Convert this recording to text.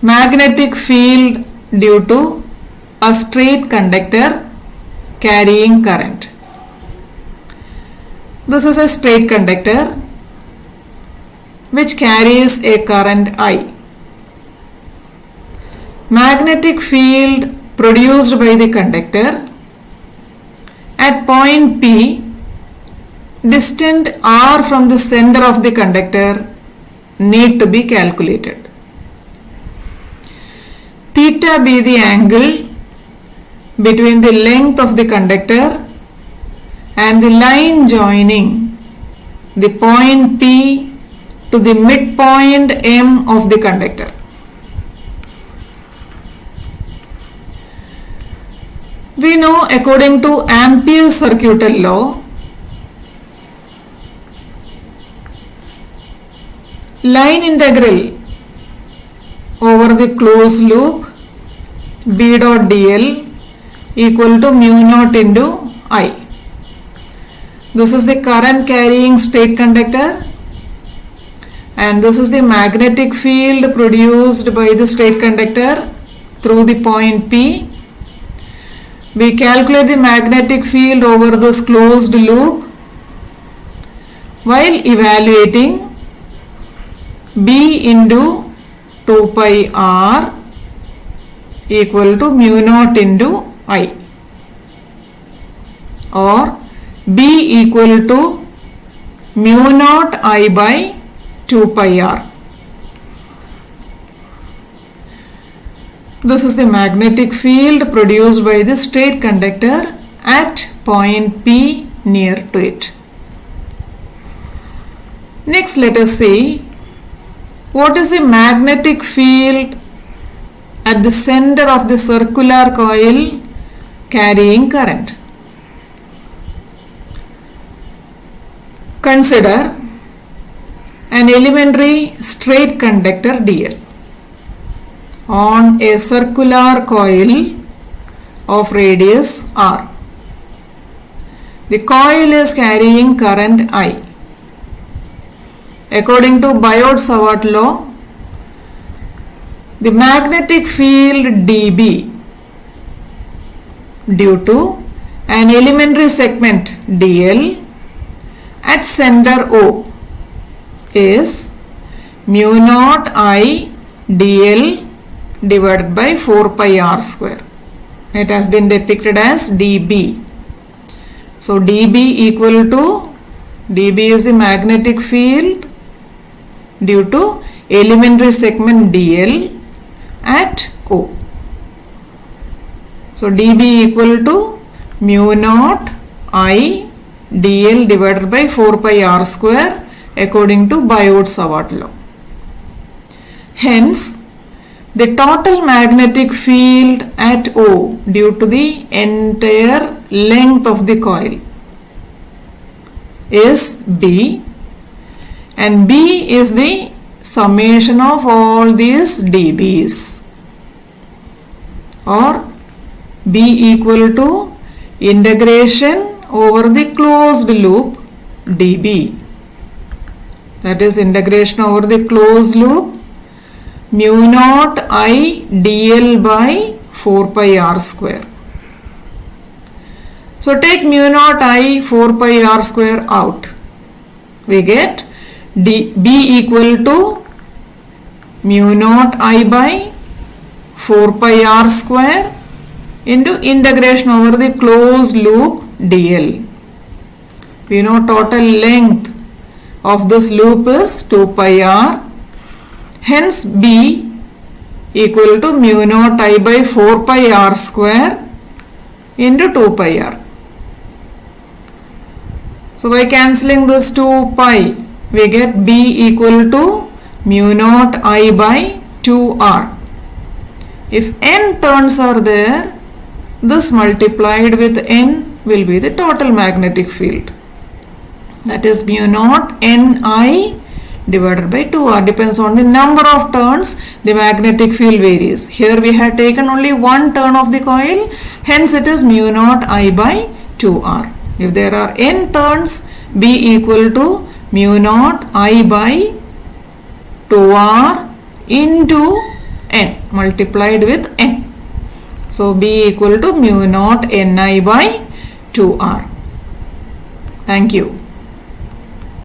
magnetic field due to a straight conductor carrying current. This is a straight conductor which carries a current I. Magnetic field produced by the conductor at point P, distant r from the center of the conductor, need to be calculated. Theta be the angle between the length of the conductor and the line joining the point P to the midpoint M of the conductor. We know, according to Ampere's circuital law, line integral over the closed loop B dot dl equal to mu naught into I. This is the current carrying straight conductor, and this is the magnetic field produced by the straight conductor through the point P. We calculate the magnetic field over this closed loop while evaluating B into 2 pi r equal to mu naught into I, or B equal to mu naught I by 2 pi r. This is the magnetic field produced by the straight conductor at point P near to it. Next, let us see what is the magnetic field at the center of the circular coil carrying current. Consider an elementary straight conductor dl on a circular coil of radius r. The coil is carrying current I. According to Biot-Savart law, the magnetic field dB due to an elementary segment dl at center O is mu naught I dl divided by 4 pi r square. It has been depicted as dB. So dB equal to, dB is the magnetic field due to elementary segment dl at O. So dB equal to mu naught I dl divided by 4 pi r square according to Biot-Savart law. Hence, the total magnetic field at O due to the entire length of the coil is B, and B is the summation of all these dBs, or B equal to integration over the closed loop dB, that is integration over the closed loop mu naught I dl by 4 pi r square. So take mu naught I 4 pi r square out. We get B equal to mu naught I by 4 pi r square into integration over the closed loop dl. We know total length of this loop is 2 pi r. Hence B equal to mu naught I by 4 pi r square into 2 pi r. So by cancelling this 2 pi, we get B equal to mu naught I by 2r. If n turns are there, this multiplied with n will be the total magnetic field. That is mu naught Ni divided by 2r. Depends on the number of turns, the magnetic field varies. Here we have taken only one turn of the coil, hence it is mu naught I by 2r. If there are n turns, B equal to mu naught I by 2r into n multiplied with n. So B equal to mu naught Ni by 2R. Thank you.